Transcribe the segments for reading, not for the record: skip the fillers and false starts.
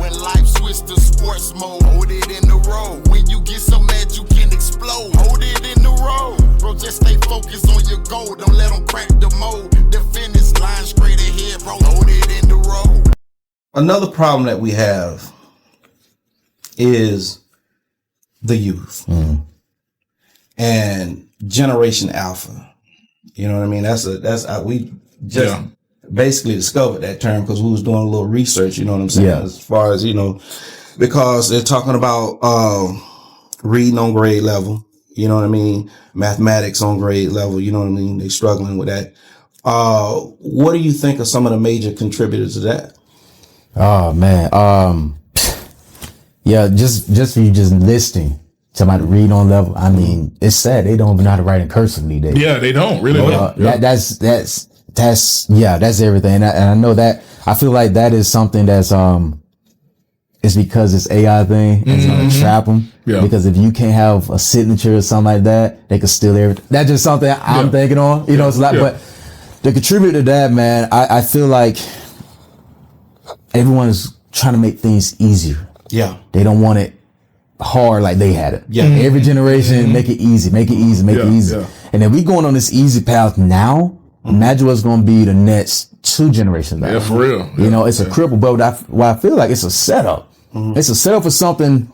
when life switch to sports mode. Hold it in the road. When you get so mad you can explode. Hold it in the road. Bro, just stay focused on your goal. Don't let them crack the mold. The finish line straight ahead, bro. Hold it in the road. Another problem that we have is the youth and Generation Alpha. You know what I mean? We just basically discovered that term because we was doing a little research. You know what I'm saying? Yeah. As far as, because they're talking about reading on grade level. You know what I mean? Mathematics on grade level. You know what I mean? They're struggling with that. What do you think are some of the major contributors to that? Oh man. Just for you just listing somebody read on level. I mean, it's sad they don't even know how to write in cursive these days. Yeah, they don't really. That's everything. And I know that I feel like that is something that's it's because it's AI thing and it's gonna trap them. Yeah. Because if you can't have a signature or something like that, they could steal everything. That's just something I'm thinking on. You know, it's like, but the contributor to that, man, I feel like everyone's trying to make things easier. Yeah. They don't want it hard like they had it. Yeah. Every generation, make it easy, make it easy, make it easy. Yeah. And if we going on this easy path now, imagine what's going to be the next 2 generations back. Yeah, for real. You know, it's a cripple, but what I feel like it's a setup. It's a setup for something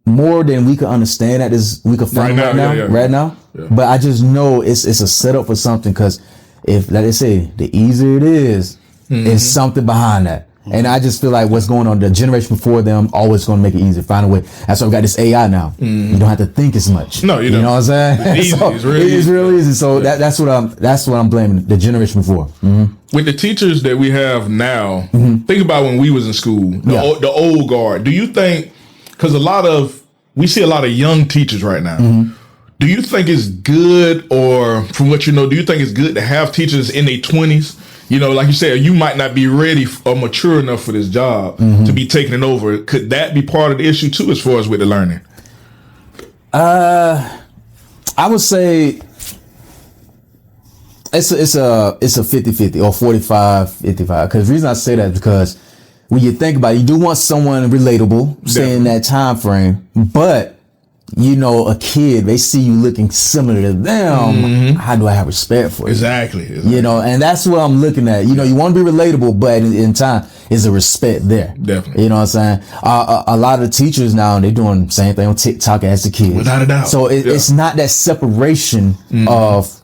more than we could understand we could find right now. Yeah. But I just know it's a setup for something because if, like they say, the easier it is, it's something behind that. And I just feel like what's going on, the generation before them always going to make it easy, find a way. That's why we got this AI now. You don't have to think as much. No, you don't. You know what I'm saying? It's easy. It's real easy. So that's what I'm blaming the generation before. With the teachers that we have now, think about when we was in school, the old guard. Do you think, because we see a lot of young teachers right now, do you think it's good, or from what you know, do you think it's good to have teachers in their 20s? You know, like you said, you might not be ready or mature enough for this job to be taking it over. Could that be part of the issue too, as far as with the learning? I would say it's a 50-50 or 45-55. Because the reason I say that is because when you think about it, you do want someone relatable, say in that time frame, but you know, a kid, they see you looking similar to them. How do I have respect for you? Exactly. You know, and that's what I'm looking at. You know, you want to be relatable, but in time, is a respect there. Definitely. You know what I'm saying? A lot of the teachers now, they're doing the same thing on TikTok as the kids. Without a doubt. So it's not that separation of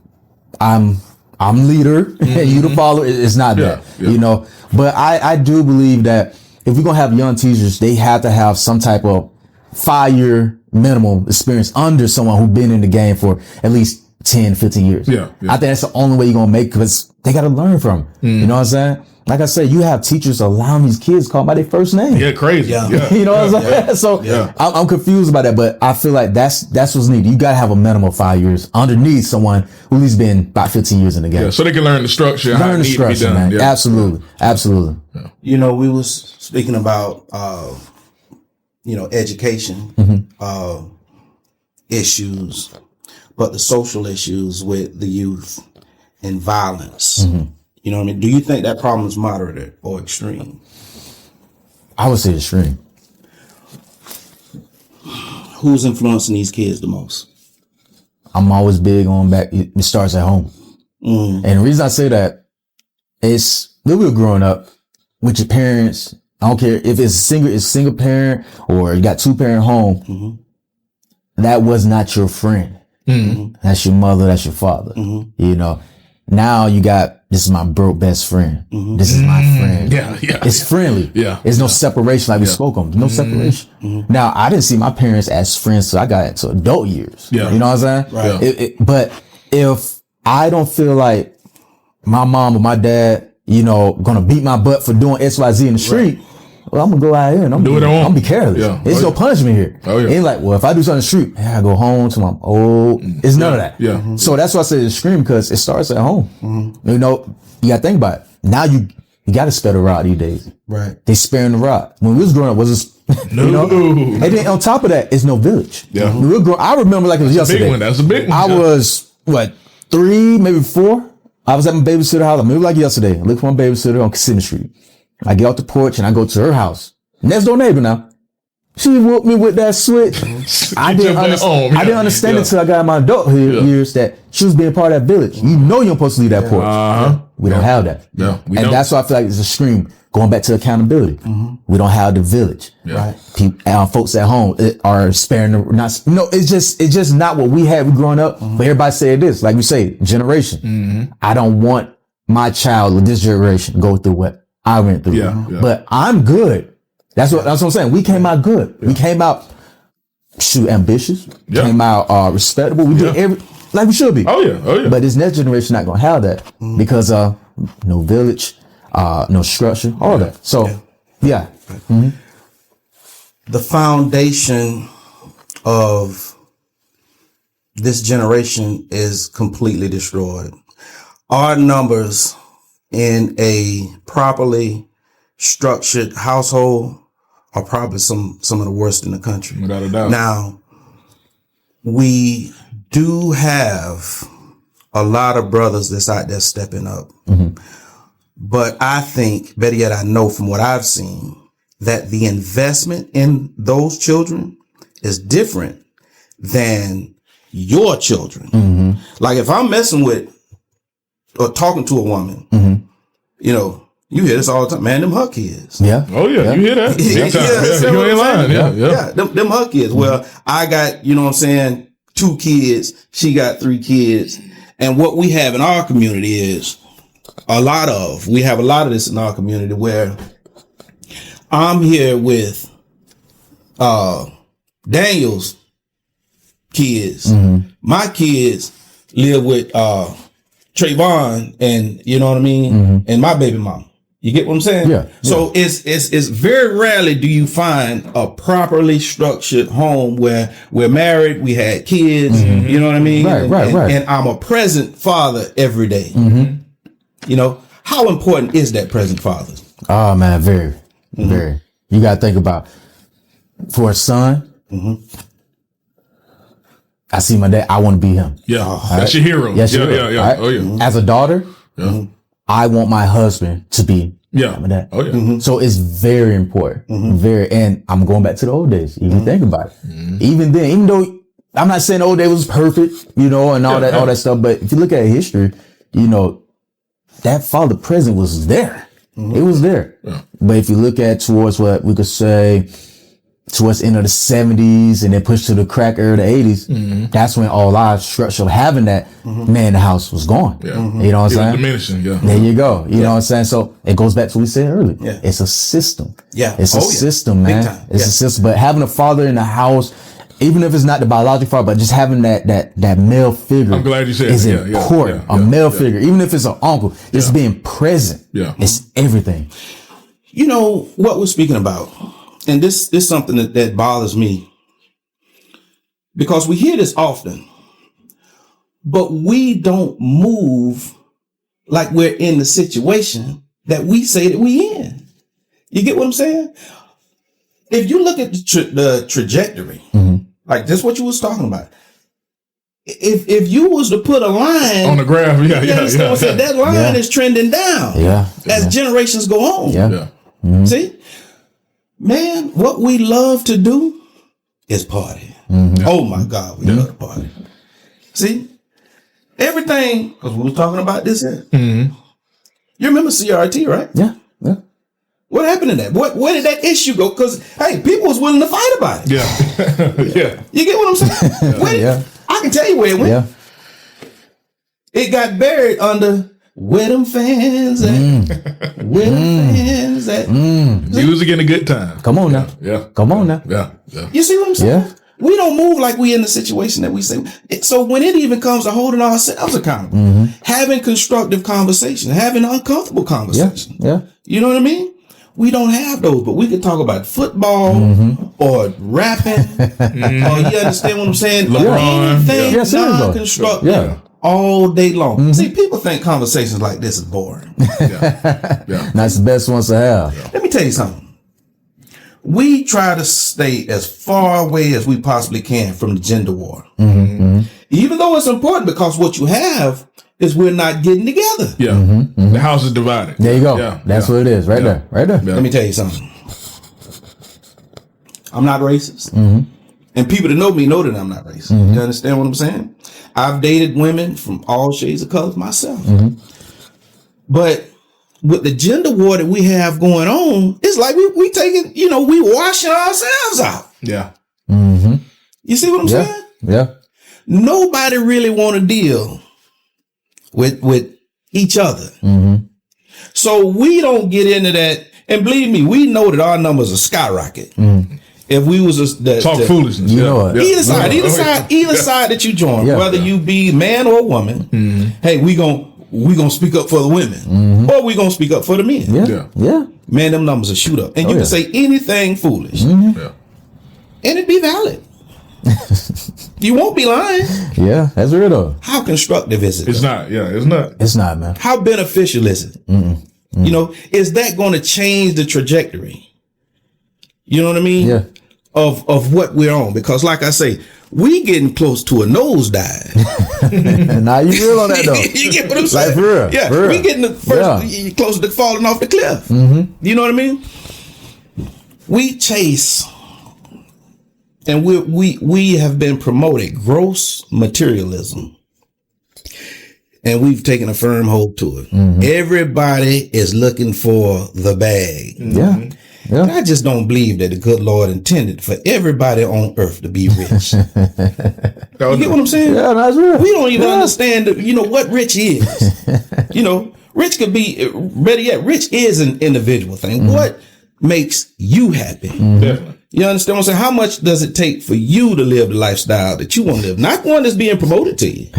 I'm leader and you the follower. It's not that, you know. But I do believe that if we're going to have young teachers, they have to have some type of 5-year minimum experience under someone who's been in the game for at least 10, 15 years. I think that's the only way you're going to make it, because they got to learn from it. You know what I'm saying? Like I said, you have teachers allowing these kids called by their first name. Yeah, crazy. You know what I'm saying? So I'm confused about that, but I feel like that's what's needed. You got to have a minimum of 5 years underneath someone who at least been about 15 years in the game. Yeah, so they can learn the structure. Learn the structure, man. Absolutely. Absolutely. You know, we was speaking about, education, issues, but the social issues with the youth and violence. You know what I mean? Do you think that problem is moderate or extreme? I would say extreme. Who's influencing these kids the most? I'm always big on back. It starts at home. And the reason I say that is when we were growing up with your parents, I don't care if it's single parent or you got 2-parent home. That was not your friend. That's your mother. That's your father. You know, now you got, this is my broke best friend. This is my friend. It's friendly. There's no separation like we spoke on. No separation. Now, I didn't see my parents as friends till I got into adult years. You know what I'm saying? Right. But if I don't feel like my mom or my dad, you know, gonna beat my butt for doing XYZ in the street, well, I'm gonna go out here and I'm gonna be careless. There's no punishment here. It ain't like, well, if I do something in the street, I go home to my old. It's none of that. So that's why I say it's extreme, because it starts at home. You know, you gotta think about it. Now you gotta spare the rod these days. Right. They sparing the rod. When we was growing up, was this? No. You know? And then on top of that, it's no village. When we were growing, I remember like it was yesterday. That's a big one. I was 3, maybe 4. I was at my babysitter house. I remember like yesterday. I looked for my babysitter on Kissimmee Street. I get off the porch and I go to her house. Next door neighbor now. She whooped me with that switch. I didn't understand until I got in my adult years that she was being part of that village. You know you're supposed to leave that porch. We don't have that. And that's why I feel like it's a stream. Going back to accountability. We don't have the village. Right? Folks at home are sparing it's just not what we had growing up. But everybody say this, like we say, generation. I don't want my child with this generation go through what I went through. But I'm good. That's what I'm saying. We came out good. We came out ambitious. Came out respectable. We did like we should be. Oh yeah. But this next generation not gonna have that because no village, no structure, all that. So the foundation of this generation is completely destroyed. Our numbers in a properly structured household are probably some of the worst in the country. Without a doubt. Now, we do have a lot of brothers that's out there stepping up. But I think, better yet, I know from what I've seen, that the investment in those children is different than your children. Like if I'm messing with or talking to a woman, you know, you hear this all the time, man, them her kids. Yeah. Oh yeah, you hear that? You ain't lying. Yeah. Them her kids. Well, I got, you know what I'm saying, 2 kids, she got 3 kids. And what we have in our community is we have a lot of this in our community where I'm here with Daniel's kids. My kids live with Trayvon and you know what I mean, and my baby mama. You get what I'm saying? Yeah. So it's very rarely do you find a properly structured home where we're married, we had kids, you know what I mean? Right. And I'm a present father every day. You know, how important is that present father? Oh man, very. You gotta think about for a son. I see my dad. I want to be him. Yeah, that's your hero. Yes, yeah. Right? Oh yeah. As a daughter, I want my husband to be my dad. Oh yeah. So it's very important. And I'm going back to the old days. Even think about it. Even then, even though I'm not saying the old days was perfect, you know, and all that stuff, but if you look at history, you know, that father present was there. It was there. But if you look at towards what we could say towards the end of the 70s and then push to the crack era of the 80s, that's when all our structure of having that man in the house was gone. You know what I'm saying? Diminishing, There you go. You know what I'm saying? So it goes back to what we said earlier. It's a system. It's a system, man. It's a system. But having a father in the house, even if it's not the biological father, but just having that male figure, I'm glad you said is important. A male figure, even if it's an uncle, just being present. It's everything. You know what we're speaking about, and this is something that bothers me because we hear this often, but we don't move like we're in the situation that we say that we in. You get what I'm saying? If you look at the trajectory, like that's what you was talking about. If you was to put a line on the graph, that line is trending down. As generations go on. See, man, what we love to do is party. Oh my God, we love to party. See, everything because we was talking about this here. You remember CRT, right? Yeah. What happened to that? Where did that issue go? Because hey, people was willing to fight about it. You get what I'm saying? I can tell you where it went. It got buried under where them fans at. Where them fans at. Music in a good time. Come on now. Come on now. You see what I'm saying? We don't move like we in the situation that we say. So when it even comes to holding ourselves accountable, having constructive conversation, having uncomfortable conversation. You know what I mean? We don't have those, but we can talk about football or rapping, or you understand what I'm saying? LeBron. Anything non-constructive all day long. See, people think conversations like this is boring. That's the best ones to have. Let me tell you something. We try to stay as far away as we possibly can from the gender war. Even though it's important because what you have is we're not getting together. The house is divided. There you go. That's what it is. Right there. Let me tell you something. I'm not racist. And people that know me know that I'm not racist. You understand what I'm saying? I've dated women from all shades of colors myself. But with the gender war that we have going on, it's like we taking, we washing ourselves out. Yeah. You see what I'm saying? Yeah. Nobody really want to deal with each other. So we don't get into that. And believe me, we know that our numbers are skyrocket. If we was talk foolishness, either side that you join, whether you be man or woman, hey, we gonna speak up for the women, or we gonna speak up for the men. Yeah. Man, them numbers will shoot up, and you can say anything foolish, and it be valid. You won't be lying. Yeah, that's real though. How constructive is it? It's not. Yeah, it's not. It's not, man. How beneficial is it? Is that going to change the trajectory? You know what I mean? Yeah. Of what we're on, because like I say, we getting close to a nosedive. Now you real on that though. You get what I'm saying? Like for real. Yeah, for real. we getting close to falling off the cliff. You know what I mean? We chase, and we have been promoted gross materialism, and we've taken a firm hold to it. Everybody is looking for the bag. Yeah. And I just don't believe that the good Lord intended for everybody on earth to be rich. You get what I'm saying? Yeah, that's real. We don't even understand, what rich is. Rich could be, better yet, rich is an individual thing. What makes you happy? Definitely. You understand what I'm saying? How much does it take for you to live the lifestyle that you want to live? Not one that's being promoted to you.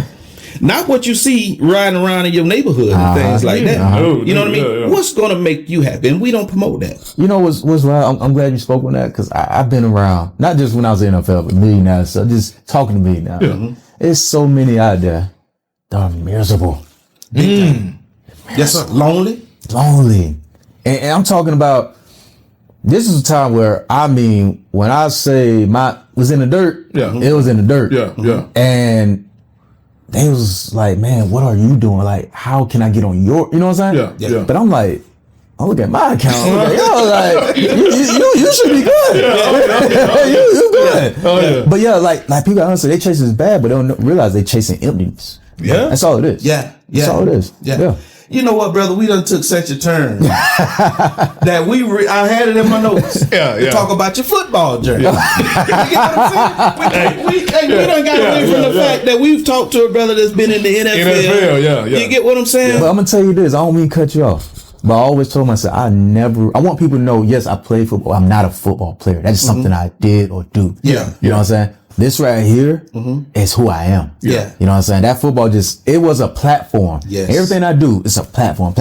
Not what you see riding around in your neighborhood and things like that. You know what I mean? Yeah. What's going to make you happy? And we don't promote that. You know what's right? I'm glad you spoke on that, because I've been around, not just when I was in the NFL, but millionaires. So just talking to me now. There's so many out there that are miserable. Yes, sir. Lonely. And I'm talking about, this is a time where, when I say was in the dirt, it was in the dirt. Yeah. And they was like, man, what are you doing? Like, how can I get on your, you know what I'm saying? Yeah. But I'm like, I look at my account. I'm like, you should be good. You good. But like people, honestly, they chase is bad, but they don't realize they chasing emptiness. Yeah. That's all it is. Yeah. That's all it is. Yeah. You know what, brother? We done took such a turn that I had it in my notes to talk about your football journey. You get what I'm saying? We done got away from the fact that we've talked to a brother that's been in the NFL. You get what I'm saying? But I'm going to tell you this. I don't mean to cut you off. But I always told myself, I want people to know, yes, I play football. I'm not a football player. That's just something I did or do. Yeah. You know what I'm saying? This right here is who I am. Yeah. You know what I'm saying? That football it was a platform. Yes. Everything I do is a platform.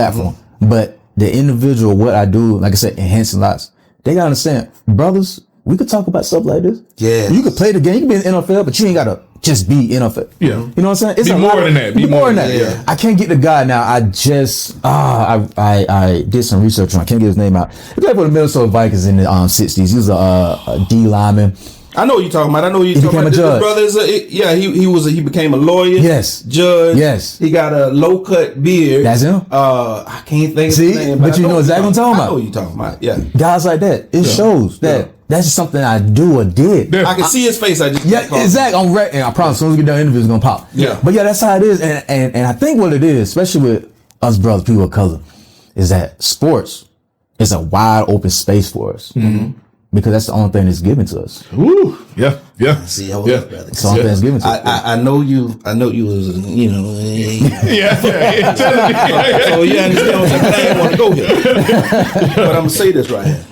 But the individual, what I do, like I said, enhancing lives, they gotta understand, brothers, we could talk about stuff like this. Yeah. You could play the game. You can be in the NFL, but you ain't gotta just be NFL. Yeah. You know what I'm saying? It's be more than that. Be more than that. Yeah. I can't get the guy now. I just, I did some research on, I can't get his name out. He played for the Minnesota Vikings in the 60s. He was a D lineman. I know what you're talking about. I know you're talking about. Judge. Brother he became a lawyer. Yes. Judge. Yes. He got a low cut beard. That's him. I can't think of his name. But you know exactly what I'm talking about. I know what you're talking about. Yeah. Guys like that. It shows that that's just something I do or did. I can see his face. Exactly. I'm ready. And I promise, as soon as we get done, the interview is gonna pop. Yeah. But that's how it is. And I think what it is, especially with us brothers, people of color, is that sports is a wide open space for us. Because that's the only thing that's given to us. Ooh, yeah. See, hold up, brother. It's the only thing that's given to us. I know you was, So you understand what I'm saying? I didn't want to go here. But I'm going to say this right here.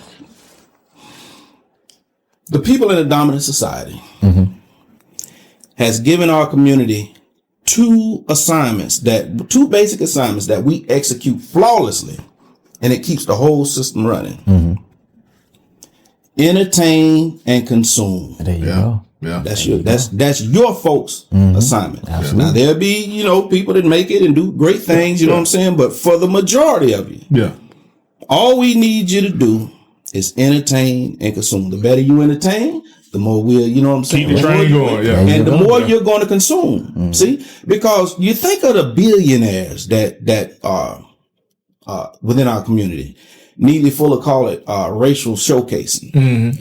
The people in a dominant society has given our community two basic assignments that we execute flawlessly, and it keeps the whole system running. Entertain and consume. There you go. Yeah. That's your folks' assignment. Absolutely. Now there'll be, people that make it and do great things, you know what I'm saying? But for the majority of you, all we need you to do is entertain and consume. The better you entertain, the more we'll, you know what I'm saying? Keep the train going, And the more you're going to consume. See? Because you think of the billionaires that are within our community. Neatly full of call it racial showcasing.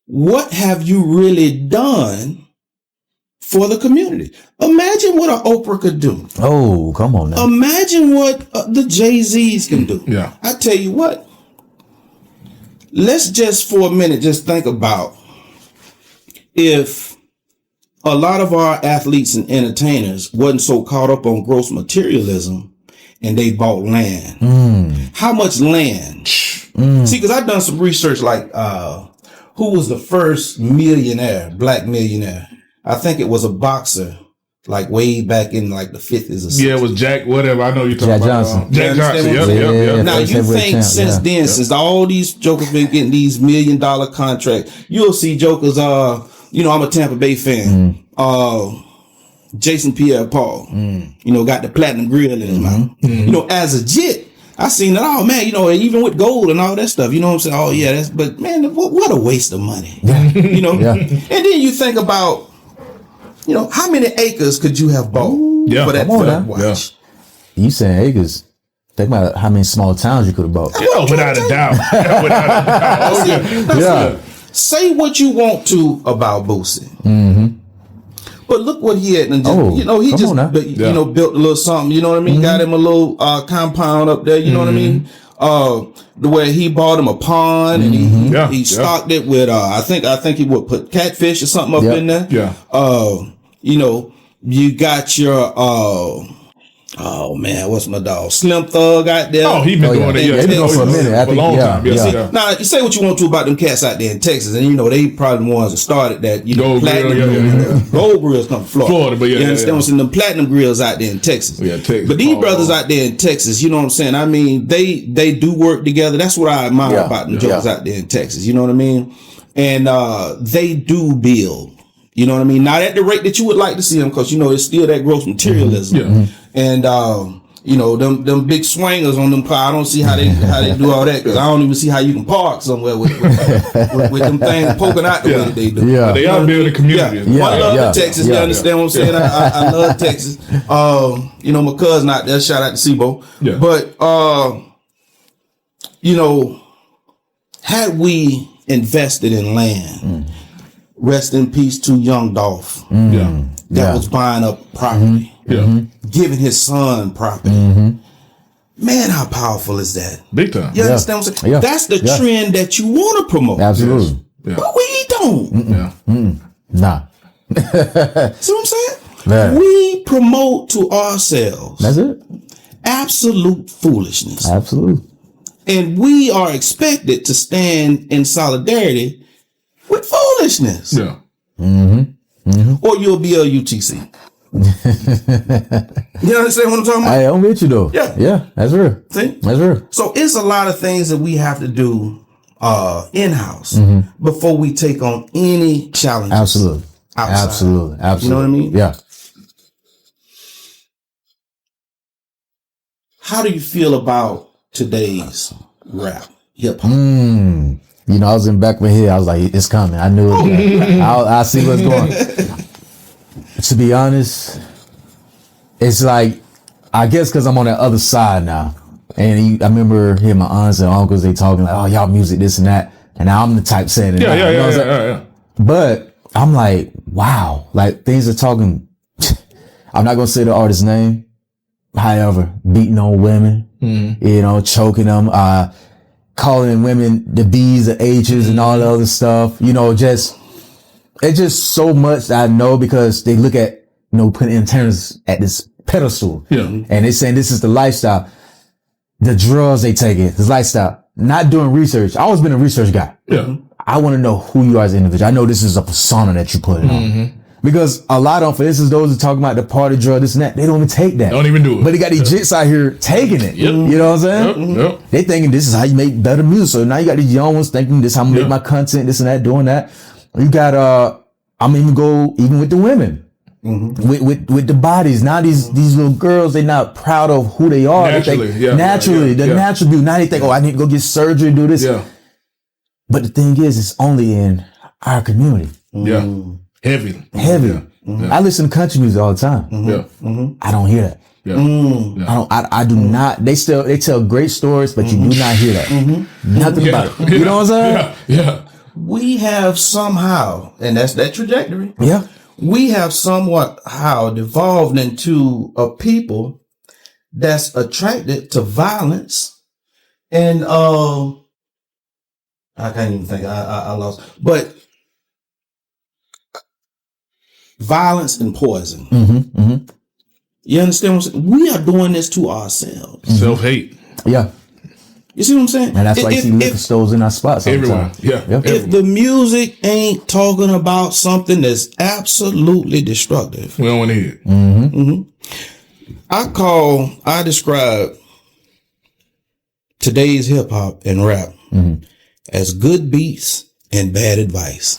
what have you really done for the community? Imagine what an Oprah could do. Oh, come on now. Imagine what the Jay-Z's can do. Yeah. I tell you what, let's just for a minute just think about if a lot of our athletes and entertainers wasn't so caught up on gross materialism and they bought land. How much land? See, because I've done some research like who was the first millionaire, black millionaire? I think it was a boxer, like way back in like the 50s or something. Yeah, it was Jack, whatever. I know you're talking Jack about. Johnson. Jack Johnson. Yep. Now you think since then, since all these jokers been getting these $1 million contracts, you'll see jokers, you know, I'm a Tampa Bay fan. Jason Pierre-Paul, you know, got the platinum grill in his mouth. You know, as a Jit, I seen it all, man, you know, even with gold and all that stuff, you know what I'm saying? Oh yeah, but man, what a waste of money. You know? And then you think about, you know, how many acres could you have bought for that watch? You saying acres. Think about how many small towns you could have bought. Yeah, without a doubt. Yeah. Say what you want to about Boosie. But look what he had. You know, he just you know, built a little something. You know what I mean? Got him a little compound up there. You know what I mean? The way he bought him a pond and he stocked it with I think he would put catfish or something up in there. You know, you got your oh man, what's my dog? Slim Thug out there. Oh, he been doing it. He been doing for a minute. I For a think, long time. Now, you say what you want to about them cats out there in Texas, and you know they probably the ones that started that. You know, gold grills come from Florida. But you understand what I'm saying? Them platinum grills out there in Texas. Texas. But these brothers out there in Texas, you know what I'm saying? I mean, they do work together. That's what I admire about them jokers out there in Texas. You know what I mean? And they do build. You know what I mean? Not at the rate that you would like to see them, because you know it's still that gross materialism. And you know them big swingers on them cars. I don't see how they do all that, because I don't even see how you can park somewhere with them things poking out the way that they do. But they are building communities. I love Texas. You understand what I'm saying? I love Texas. You know, my cousin out there. Shout out to Sibo. But you know, had we invested in land. Rest in peace to Young Dolph. That was buying up property. Giving his son property. Man, how powerful is that? Big time. You understand what I'm saying? That's the trend that you want to promote. Absolutely. But we don't. Nah. See what I'm saying? We promote to ourselves. That's it. Absolute foolishness. Absolutely. And we are expected to stand in solidarity with foolishness. Or you'll be a UTC. You understand what I'm talking about? I'm with you though. Yeah, that's real. See? That's real. So it's a lot of things that we have to do in-house before we take on any challenges. Absolutely. Absolutely. You know what I mean? Yeah. How do you feel about today's rap, hip hop? You know, I was in the back of my head. I was like, it's coming. I knew it. I see what's going. To be honest, it's like, I guess because I'm on that other side now. And I remember hearing my aunts and uncles, they talking like, oh, y'all music, this and that. And now I'm the type saying it. Yeah. But I'm like, wow, like things are talking. I'm not going to say the artist's name. However, beating on women, you know, choking them, calling women the B's, the H's and all the other stuff, you know, it's just so much that I know, because they look at, you know, putting interns at this pedestal and they saying this is the lifestyle, the drugs they take it, this lifestyle, not doing research. I always been a research guy. I want to know who you are as an individual. I know this is a persona that you put on. Because a lot of them, for instance, those who talking about the party drug, this and that, they don't even take that. Don't even do it. But they got these jits out here taking it. You know what I'm saying? They thinking this is how you make better music. So now you got these young ones thinking this is how I'm gonna make my content, this and that, doing that. You got, I'm even with the women. With the bodies. Now these little girls, they're not proud of who they are. Naturally, they think, the natural beauty. Now they think, oh, I need to go get surgery, do this. But the thing is, it's only in our community. Heavy. I listen to country music all the time. I don't hear that. I do not. They tell great stories, but you do not hear that. Nothing about it. You know what I'm saying? we have somehow, and that's that trajectory. Yeah. We have somewhat how devolved into a people that's attracted to violence, and I can't even think. I lost, but violence and poison. Mm-hmm. Mm-hmm. You understand what I'm saying? We are doing this to ourselves. Self-hate. Yeah. You see what I'm saying? And that's why you see liquor stores in our spots all the Everyone. time. Yeah. Yep. If the music ain't talking about something that's absolutely destructive, We don't want to hear it. I describe today's hip hop and rap as good beats and bad advice.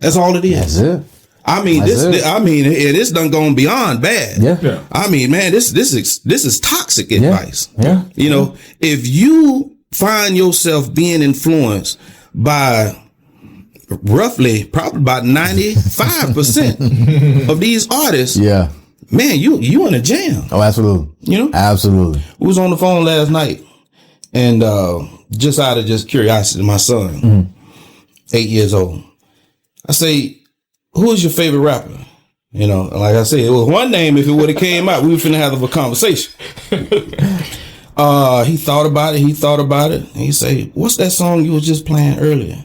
That's all it is. That's it. I mean, this done gone beyond bad. Yeah. I mean, man, this is toxic advice. Yeah. You know, if you find yourself being influenced by roughly probably about 95% of these artists, Yeah. man, you in a jam. Oh, absolutely. You know? Absolutely. We was on the phone last night, and just out of just curiosity, my son, 8 years old, I say, who is your favorite rapper? You know, like I said, it was one name. If it would have came out, we were finna have a conversation. He thought about it. And he say, what's that song you was just playing earlier?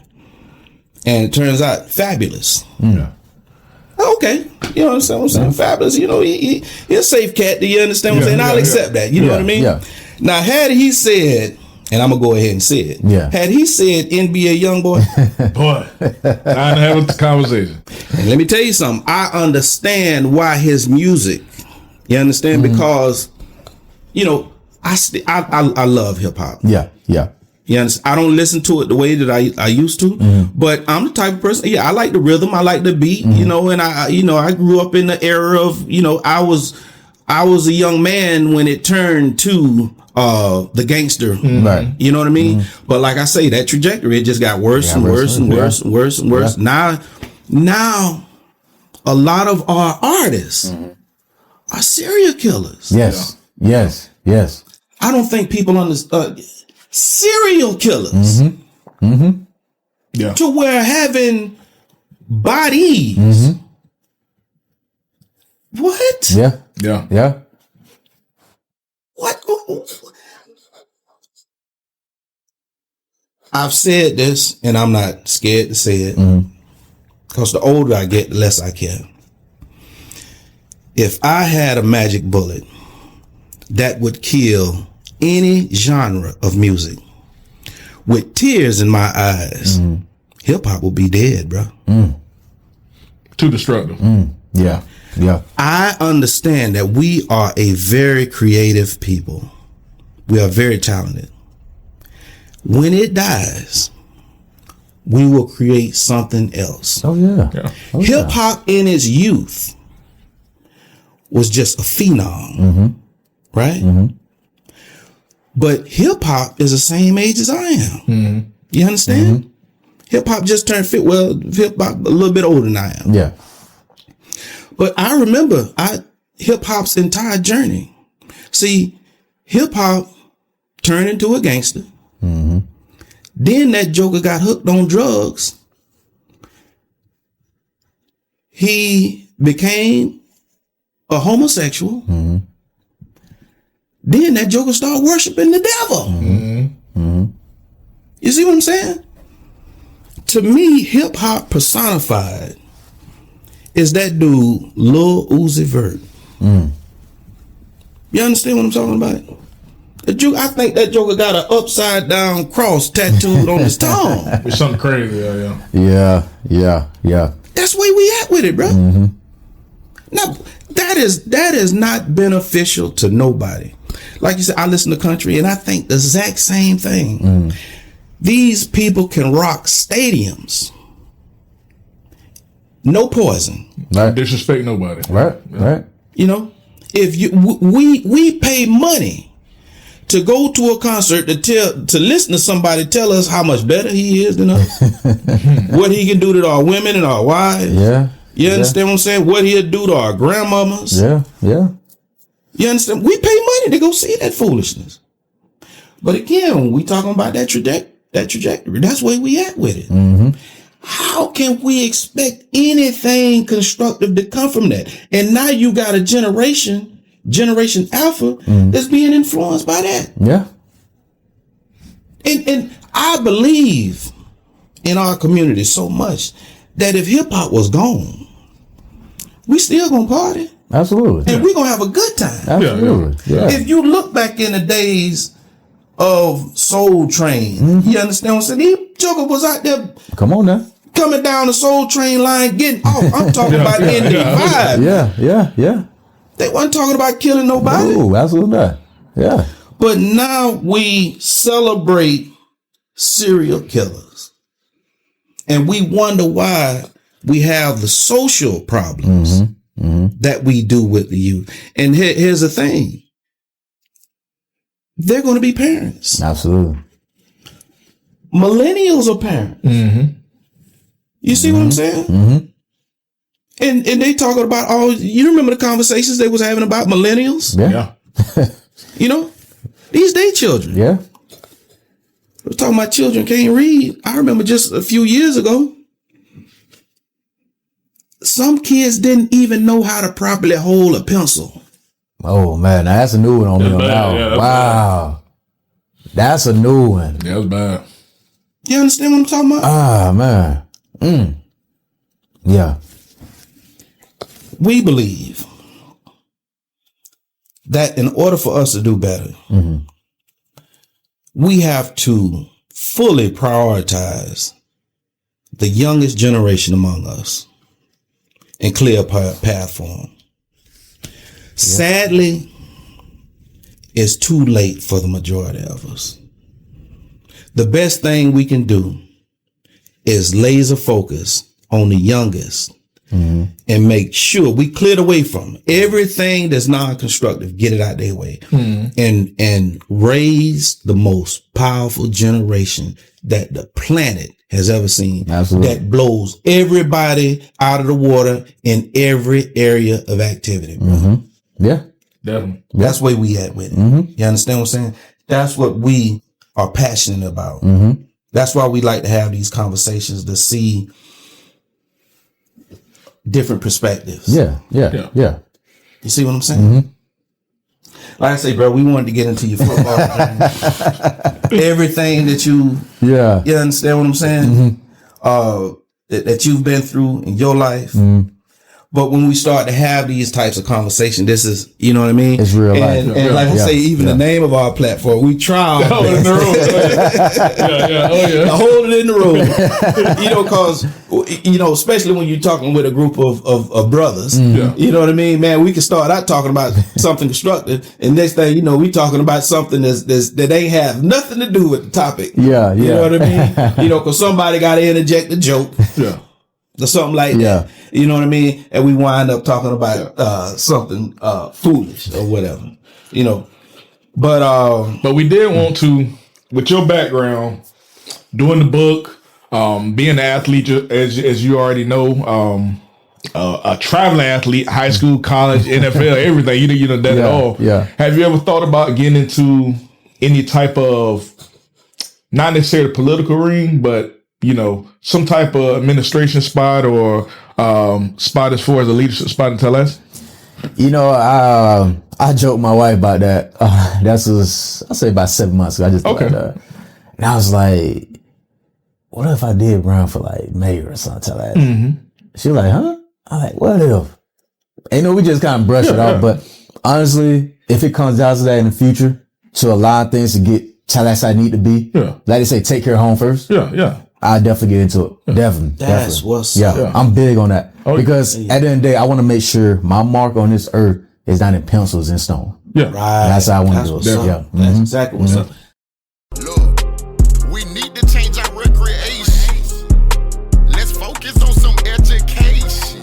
And it turns out, Fabulous. Yeah. Okay. You know what I'm saying? Fabulous. You know, he a safe cat. Do you understand what I'm saying? I'll accept that. You know what I mean? Yeah. Now, had he said, and I'm going to go ahead and say it. Yeah. Had he said NBA Youngboy, Boy, I ain't having the conversation. and let me tell you something. I understand why his music, you understand? Because, you know, I love hip hop. Yeah. Yeah. You understand? I don't listen to it the way that I used to, but I'm the type of person. Yeah, I like the rhythm. I like the beat. You know, and I grew up in the era of, you know, I was a young man when it turned to the gangster. Right. You know what I mean? But like I say, that trajectory, it just got worse and worse and worse and worse and worse. Now, a lot of our artists are serial killers. Yes. Yes. Yes. I don't think people understand serial killers Yeah. to where having bodies. What? Yeah. Yeah. Yeah. What? I've said this, and I'm not scared to say it, because the older I get, the less I care. If I had a magic bullet that would kill any genre of music with tears in my eyes, hip hop would be dead, bro. Too destructive. Yeah. Yeah. I understand that we are a very creative people. We are very talented. When it dies, we will create something else. Oh yeah. Yeah. Oh, Hip hop in its youth was just a phenom, right? But hip hop is the same age as I am. You understand? Hip hop just turned fit. Well, hip hop a little bit older than I am. Yeah. But I remember hip hop's entire journey. See, hip hop turned into a gangster. Then that joker got hooked on drugs. He became a homosexual. Then that joker started worshiping the devil. You see what I'm saying? To me, hip hop personified is that dude, Lil Uzi Vert. You understand what I'm talking about? I think that joker got an upside down cross tattooed on his tongue. It's something crazy. Yeah. Yeah. Yeah. Yeah. That's where we at with it, bro. Now, that is not beneficial to nobody. Like you said, I listen to country and I think the exact same thing. These people can rock stadiums. No poison. Right. Disrespect nobody. Right. Right. You know, if we pay money to go to a concert to listen to somebody tell us how much better he is than us, what he can do to our women and our wives. Yeah. You understand what I'm saying? What he'll do to our grandmamas. Yeah. Yeah. You understand? We pay money to go see that foolishness. But again, when we talking about that that trajectory. That's where we at with it. Mm-hmm. How can we expect anything constructive to come from that? And now you got a Generation Alpha, that's being influenced by that. Yeah. And I believe in our community so much that if hip hop was gone, we still gonna party. Absolutely. And we gonna have a good time. Absolutely. Yeah. If you look back in the days of Soul Train, you understand what I'm saying? These jokers was out there Come on now. coming down the Soul Train line, getting off. I'm talking about in the vibe. Yeah. They wasn't talking about killing nobody. Oh, absolutely not. Yeah. But now we celebrate serial killers. And we wonder why we have the social problems that we do with the youth. And here's the thing. They're going to be parents. Absolutely. Millennials are parents. You see what I'm saying? And they talking about you remember the conversations they was having about millennials? Yeah. You know, these day children. Yeah. We're talking about children can't read. I remember just a few years ago, some kids didn't even know how to properly hold a pencil. Oh man, now that's a new one on me now. Yeah, wow. That's a new one. Yeah, that was bad. You understand what I'm talking about? Ah man. Yeah. We believe that in order for us to do better, we have to fully prioritize the youngest generation among us and clear a path for them. Sadly, it's too late for the majority of us. The best thing we can do is laser focus on the youngest and make sure we clear the way from everything that's non-constructive, get it out their way, and raise the most powerful generation that the planet has ever seen. Absolutely. That blows everybody out of the water in every area of activity. Yeah. Definitely. That's where we at with it. You understand what I'm saying? That's what we are passionate about. That's why we like to have these conversations, to see different perspectives. Yeah. You see what I'm saying? Like I say, bro, we wanted to get into your football. Everything that you understand what I'm saying? That you've been through in your life. But when we start to have these types of conversations, this is, you know what I mean? It's real life. And like I say, even the name of our platform, we try our best. To hold it in the room. You know, cause, you know, especially when you're talking with a group of brothers, you know what I mean? Man, we can start out talking about something constructive, and next thing you know, we talking about something that ain't have nothing to do with the topic. You know what I mean? You know, cause somebody got to interject a joke. Or something like that. You know what I mean? And we wind up talking about something foolish or whatever. You know. But we did want to, with your background, doing the book, being an athlete, as you already know, a traveling athlete, high school, college, NFL, everything. You know that at all. Have you ever thought about getting into any type of, not necessarily political ring, but you know, some type of administration spot or spot as far as a leadership spot in Tallahassee? You know, I joked my wife about that. I'll say about 7 months ago. I just thought that. And I was like, what if I did run for like mayor or something? She was like, huh? I'm like, what if? And, you know, we just kind of brush it off. But honestly, if it comes down to that in the future, to a lot of things to get Tallahassee I need to be, like they say, take care of home first. I'll definitely get into it. Definitely. That's what's up. I'm big on that. Because at the end of the day, I want to make sure my mark on this earth is not in pencils and stone. Right. That's how I want to do it. That's exactly what's up. Look, we need to change our recreation. Let's focus on some education.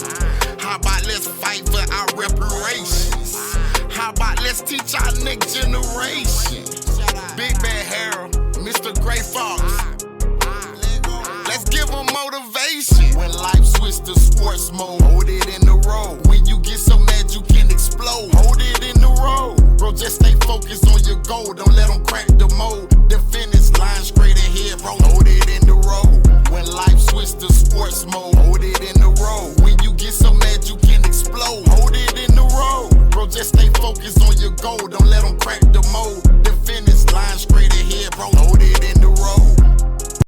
How about let's fight for our reparations? How about let's teach our next generation? Big Bad Harold, Mr. Gray Fox. Let's give them motivation. When life switch to sports mode, hold it in the road. When you get so mad you can explode, hold it in the road. Bro, just stay focused on your goal. Don't let them crack the mold. The finish line straight ahead. road. Hold it in the road. When life switch to sports mode, hold it in the road. When you get so mad you can explode, hold it in the road. Bro, just stay focused on your goal. Don't let them crack the mold.